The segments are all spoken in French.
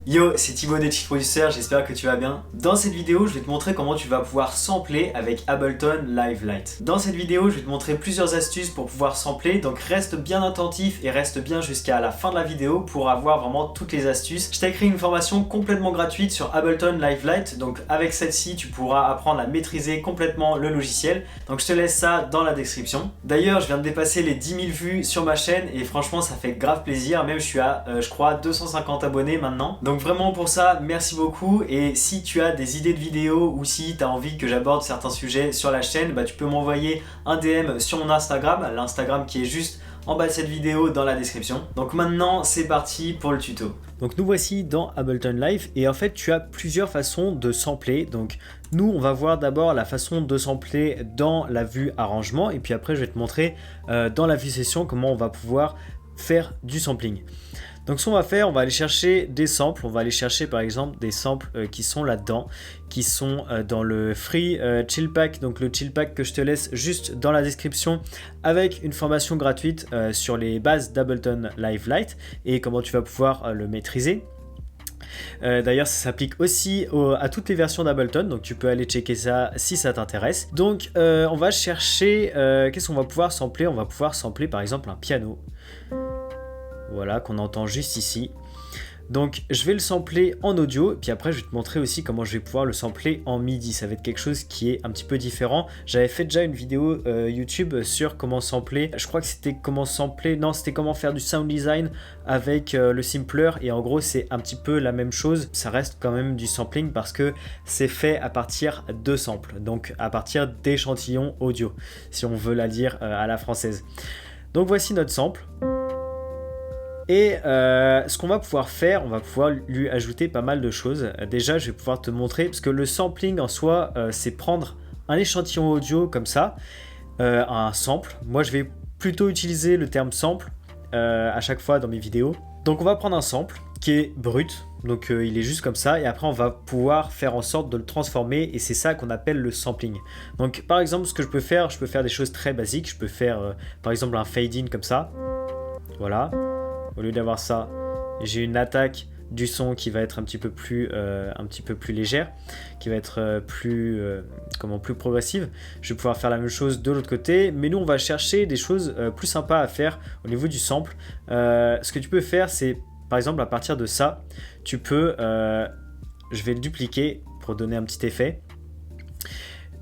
Yo, c'est Thibaut des Cheat Producers, j'espère que tu vas bien. Dans cette vidéo, je vais te montrer comment tu vas pouvoir sampler avec Ableton Live Lite. Dans cette vidéo, je vais te montrer plusieurs astuces pour pouvoir sampler, donc reste bien attentif et reste bien jusqu'à la fin de la vidéo pour avoir vraiment toutes les astuces. Je t'ai créé une formation complètement gratuite sur Ableton Live Lite, donc avec celle-ci, tu pourras apprendre à maîtriser complètement le logiciel. Donc je te laisse ça dans la description. D'ailleurs, je viens de dépasser les 10 000 vues sur ma chaîne et franchement, ça fait grave plaisir. Même je suis à, je crois, 250 abonnés maintenant. Donc vraiment pour ça, merci beaucoup. Et si tu as des idées de vidéos ou si tu as envie que j'aborde certains sujets sur la chaîne, tu peux m'envoyer un DM sur mon Instagram, l'Instagram qui est juste en bas de cette vidéo dans la description. Donc maintenant, c'est parti pour le tuto. Donc nous voici dans Ableton Live et en fait tu as plusieurs façons de sampler. Donc nous on va voir d'abord la façon de sampler dans la vue arrangement et puis après je vais te montrer dans la vue session comment on va pouvoir faire du sampling. Donc ce qu'on va faire, on va aller chercher des samples, on va aller chercher par exemple des samples qui sont là-dedans, qui sont dans le Free Chill Pack, donc le Chill Pack que je te laisse juste dans la description avec une formation gratuite sur les bases d'Ableton Live Lite et comment tu vas pouvoir le maîtriser. D'ailleurs ça s'applique aussi à toutes les versions d'Ableton, donc tu peux aller checker ça si ça t'intéresse. Donc on va chercher, qu'est-ce qu'on va pouvoir sampler? On va pouvoir sampler par exemple un piano. Voilà, qu'on entend juste ici. Donc je vais le sampler en audio, puis après je vais te montrer aussi comment je vais pouvoir le sampler en MIDI. Ça va être quelque chose qui est un petit peu différent. J'avais fait déjà une vidéo YouTube sur comment sampler. Je crois que c'était comment sampler, non c'était comment faire du sound design avec le Simpler. Et en gros c'est un petit peu la même chose. Ça reste quand même du sampling parce que c'est fait à partir de samples. Donc à partir d'échantillons audio, si on veut la dire à la française. Donc voici notre sample. Et ce qu'on va pouvoir faire, on va pouvoir lui ajouter pas mal de choses. Déjà, je vais pouvoir te montrer, parce que le sampling en soi, c'est prendre un échantillon audio comme ça, un sample. Moi, je vais plutôt utiliser le terme sample à chaque fois dans mes vidéos. Donc, on va prendre un sample qui est brut, donc il est juste comme ça, et après, on va pouvoir faire en sorte de le transformer, et c'est ça qu'on appelle le sampling. Donc, par exemple, ce que je peux faire des choses très basiques. Je peux faire, par exemple, un fade-in comme ça. Voilà. Au lieu d'avoir ça, j'ai une attaque du son qui va être un petit peu plus légère, qui va être plus progressive. Je vais pouvoir faire la même chose de l'autre côté, mais nous on va chercher des choses plus sympas à faire au niveau du sample. Ce que tu peux faire, c'est par exemple à partir de ça, tu peux, je vais le dupliquer pour donner un petit effet.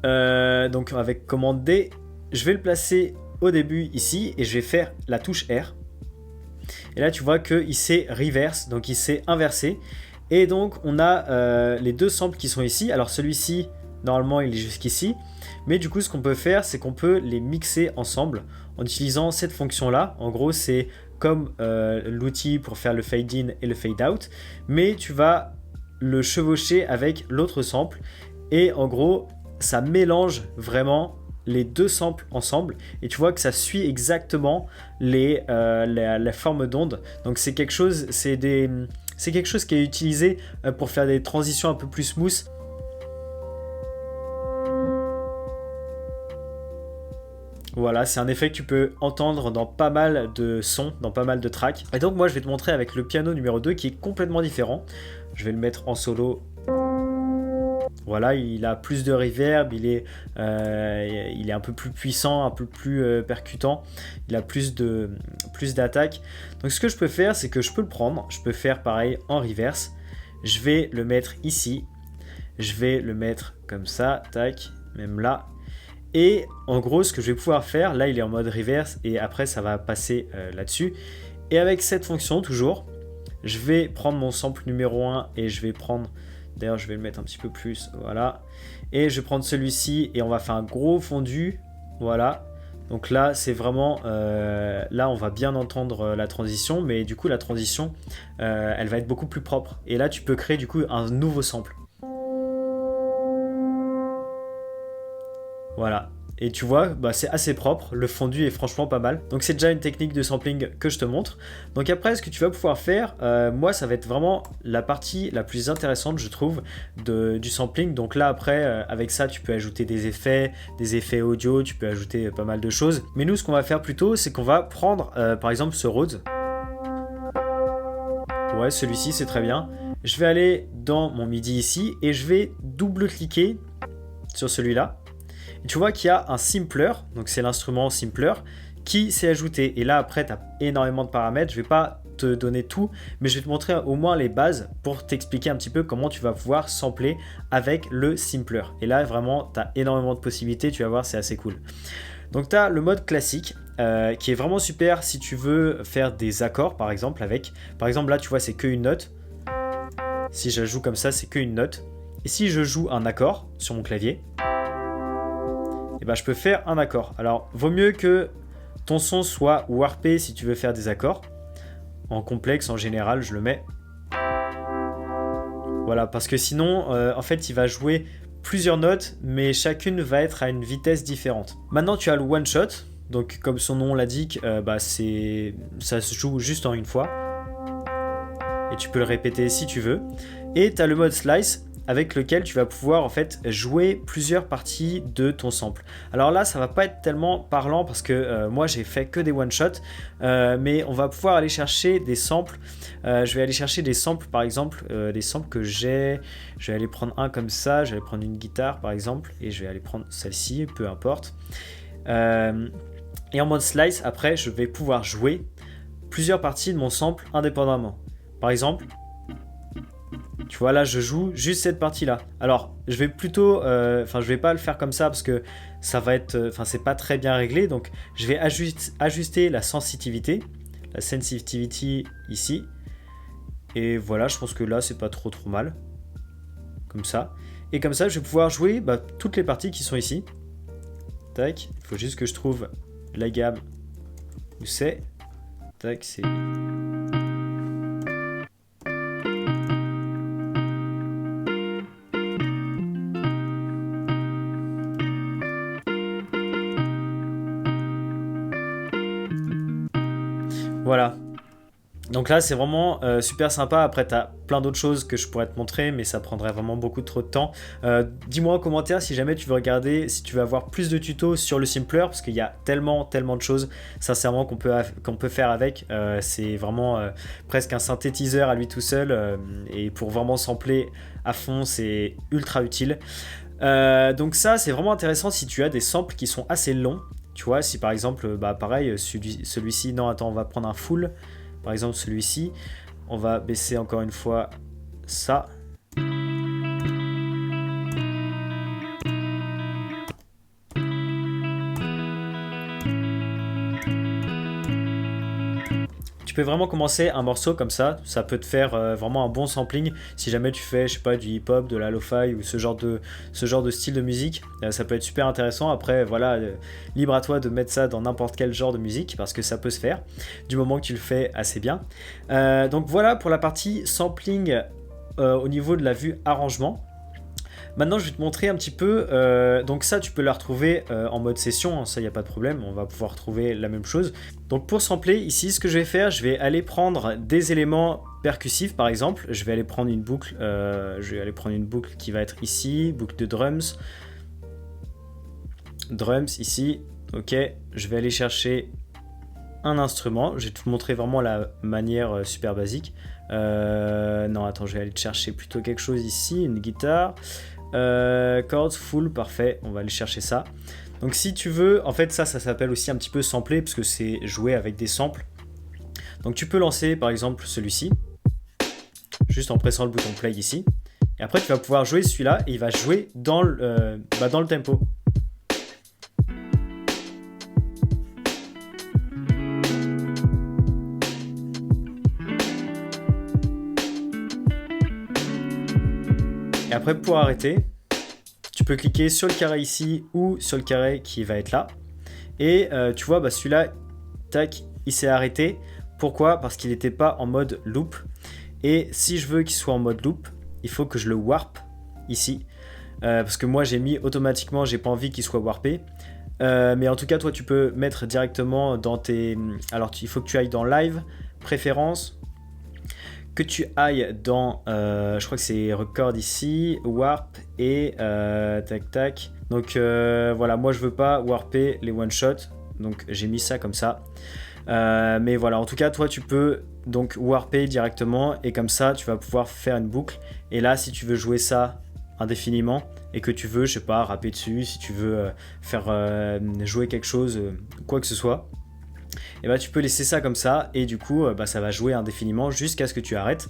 Donc avec commande D, je vais le placer au début ici et je vais faire la touche R. Et là tu vois qu'il s'est reverse, donc il s'est inversé. Et donc on a les deux samples qui sont ici. Alors celui-ci, normalement il est jusqu'ici. Mais du coup ce qu'on peut faire, c'est qu'on peut les mixer ensemble en utilisant cette fonction-là. En gros c'est comme l'outil pour faire le fade in et le fade out. Mais tu vas le chevaucher avec l'autre sample. Et en gros ça mélange vraiment les deux samples ensemble et tu vois que ça suit exactement la forme d'onde. Donc c'est quelque chose, c'est quelque chose qui est utilisé pour faire des transitions un peu plus smooth. Voilà, c'est un effet que tu peux entendre dans pas mal de sons, dans pas mal de tracks. Et donc moi je vais te montrer avec le piano numéro 2 qui est complètement différent. Je vais le mettre en solo. Voilà, il a plus de reverb, il est un peu plus puissant, un peu plus percutant, il a plus d'attaque. Donc ce que je peux faire, c'est que je peux le prendre, je peux faire pareil en reverse. Je vais le mettre ici, je vais le mettre comme ça, tac, même là. Et en gros, ce que je vais pouvoir faire, là il est en mode reverse et après ça va passer là-dessus. Et avec cette fonction toujours, je vais prendre mon sample numéro 1 et je vais prendre... D'ailleurs, je vais le mettre un petit peu plus, voilà. Et je vais prendre celui-ci et on va faire un gros fondu, voilà. Donc là, c'est vraiment, là, on va bien entendre la transition, mais du coup, la transition, elle va être beaucoup plus propre. Et là, tu peux créer du coup un nouveau sample. Voilà. Et tu vois, c'est assez propre, le fondu est franchement pas mal. Donc c'est déjà une technique de sampling que je te montre. Donc après, ce que tu vas pouvoir faire, moi ça va être vraiment la partie la plus intéressante je trouve du sampling. Donc là après, avec ça tu peux ajouter des effets audio, tu peux ajouter pas mal de choses. Mais nous ce qu'on va faire plutôt, c'est qu'on va prendre par exemple ce Rhodes. Ouais, celui-ci c'est très bien. je vais aller dans mon MIDI ici et je vais double-cliquer sur celui-là. Et tu vois qu'il y a un Simpler, donc c'est l'instrument Simpler, qui s'est ajouté. Et là, après, tu as énormément de paramètres. Je ne vais pas te donner tout, mais je vais te montrer au moins les bases pour t'expliquer un petit peu comment tu vas pouvoir sampler avec le Simpler. Et là, vraiment, tu as énormément de possibilités. Tu vas voir, c'est assez cool. Donc, tu as le mode classique. Qui est vraiment super si tu veux faire des accords par exemple avec, par exemple là tu vois c'est qu'une note, si je joue comme ça c'est qu'une note, et si je joue un accord sur mon clavier, et ben je peux faire un accord. Alors vaut mieux que ton son soit warpé si tu veux faire des accords, en complexe en général je le mets, voilà, parce que sinon en fait il va jouer plusieurs notes mais chacune va être à une vitesse différente. Maintenant tu as le one shot. Donc comme son nom l'indique, ça se joue juste en une fois. Et tu peux le répéter si tu veux. Et tu as le mode slice avec lequel tu vas pouvoir en fait jouer plusieurs parties de ton sample. Alors là ça va pas être tellement parlant parce que moi j'ai fait que des one shot, mais on va pouvoir aller chercher des samples. Je vais aller chercher des samples par exemple, des samples que j'ai. Je vais aller prendre un comme ça, je vais aller prendre une guitare par exemple et je vais aller prendre celle-ci, peu importe. Et en mode slice, après, je vais pouvoir jouer plusieurs parties de mon sample indépendamment. Par exemple, tu vois là, je joue juste cette partie-là. Alors, je vais plutôt, je vais pas le faire comme ça parce que ça va être, c'est pas très bien réglé. Donc, je vais ajuster la sensitivity ici. Et voilà, je pense que là, c'est pas trop mal, comme ça. Et comme ça, je vais pouvoir jouer toutes les parties qui sont ici. Tac, il faut juste que je trouve la gamme où c'est. Tac, c'est. Voilà. Donc là c'est vraiment super sympa. Après tu as plein d'autres choses que je pourrais te montrer mais ça prendrait vraiment beaucoup trop de temps. Dis-moi en commentaire si jamais tu veux regarder, si tu veux avoir plus de tutos sur le Simpler, parce qu'il y a tellement de choses sincèrement qu'on peut faire avec. C'est vraiment presque un synthétiseur à lui tout seul, et pour vraiment sampler à fond c'est ultra utile. Donc ça c'est vraiment intéressant si tu as des samples qui sont assez longs. Tu vois, si par exemple pareil celui-ci, non attends, on va prendre un full. Par exemple celui-ci, on va baisser encore une fois ça. Tu peux vraiment commencer un morceau comme ça peut te faire vraiment un bon sampling si jamais tu fais, je sais pas, du hip-hop, de la lo-fi ou ce genre de style de musique. Ça peut être super intéressant. Après, voilà, libre à toi de mettre ça dans n'importe quel genre de musique parce que ça peut se faire du moment que tu le fais assez bien. Donc voilà pour la partie sampling au niveau de la vue arrangement. Maintenant, je vais te montrer un petit peu. Donc ça, tu peux la retrouver en mode session. Hein, ça, il n'y a pas de problème. On va pouvoir trouver la même chose. Donc pour sampler, ici, ce que je vais faire, je vais aller prendre des éléments percussifs, par exemple. Je vais aller prendre une boucle. Qui va être ici. Boucle de drums. Drums, ici. Ok. Je vais aller chercher un instrument. Je vais te montrer vraiment la manière super basique. Non, attends, je vais aller te chercher plutôt quelque chose ici. Une guitare. Chords full, parfait, on va aller chercher ça. Donc si tu veux, en fait ça s'appelle aussi un petit peu sampler parce que c'est jouer avec des samples. Donc tu peux lancer par exemple celui-ci, juste en pressant le bouton play ici. Et après tu vas pouvoir jouer celui-là et il va jouer dans le tempo. Et après pour arrêter, tu peux cliquer sur le carré ici ou sur le carré qui va être là. Et tu vois, celui-là, tac, il s'est arrêté. Pourquoi ? Parce qu'il n'était pas en mode loop. Et si je veux qu'il soit en mode loop, il faut que je le warp ici. Parce que moi j'ai mis automatiquement, j'ai pas envie qu'il soit warpé. Mais en tout cas, toi tu peux mettre directement dans tes... Alors il faut que tu ailles dans live, préférences, que tu ailles dans, je crois que c'est record ici, warp et tac tac. Donc voilà, moi je veux pas warper les one shot, donc j'ai mis ça comme ça. Mais voilà, en tout cas toi tu peux donc Warpay directement, et comme ça tu vas pouvoir faire une boucle. Et là, si tu veux jouer ça indéfiniment et que tu veux, je sais pas, rapper dessus, si tu veux faire jouer quelque chose, quoi que ce soit, et bah tu peux laisser ça comme ça, et du coup ça va jouer indéfiniment jusqu'à ce que tu arrêtes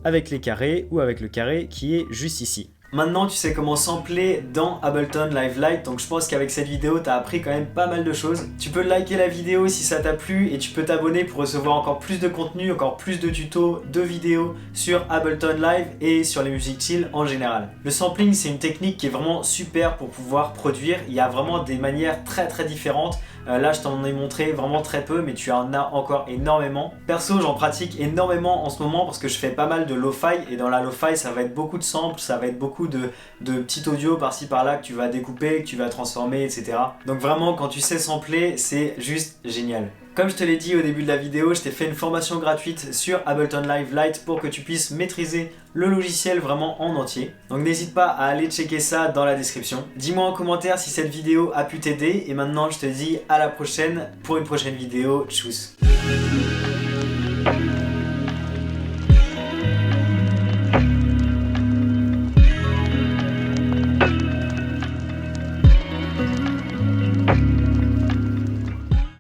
avec les carrés ou avec le carré qui est juste ici. Maintenant, tu sais comment sampler dans Ableton Live Lite, donc je pense qu'avec cette vidéo, tu as appris quand même pas mal de choses. Tu peux liker la vidéo si ça t'a plu et tu peux t'abonner pour recevoir encore plus de contenu, encore plus de tutos, de vidéos sur Ableton Live et sur les musiques chill en général. Le sampling, c'est une technique qui est vraiment super pour pouvoir produire. Il y a vraiment des manières très différentes. Là, je t'en ai montré vraiment très peu, mais tu en as encore énormément. Perso, j'en pratique énormément en ce moment parce que je fais pas mal de lo-fi, et dans la lo-fi, ça va être beaucoup de samples, ça va être beaucoup de petits audios par-ci par-là que tu vas découper, que tu vas transformer, etc. Donc vraiment, quand tu sais sampler, c'est juste génial. Comme je te l'ai dit au début de la vidéo, je t'ai fait une formation gratuite sur Ableton Live Lite pour que tu puisses maîtriser le logiciel vraiment en entier. Donc n'hésite pas à aller checker ça dans la description. Dis-moi en commentaire si cette vidéo a pu t'aider, et maintenant je te dis à la prochaine pour une prochaine vidéo. Tchuss.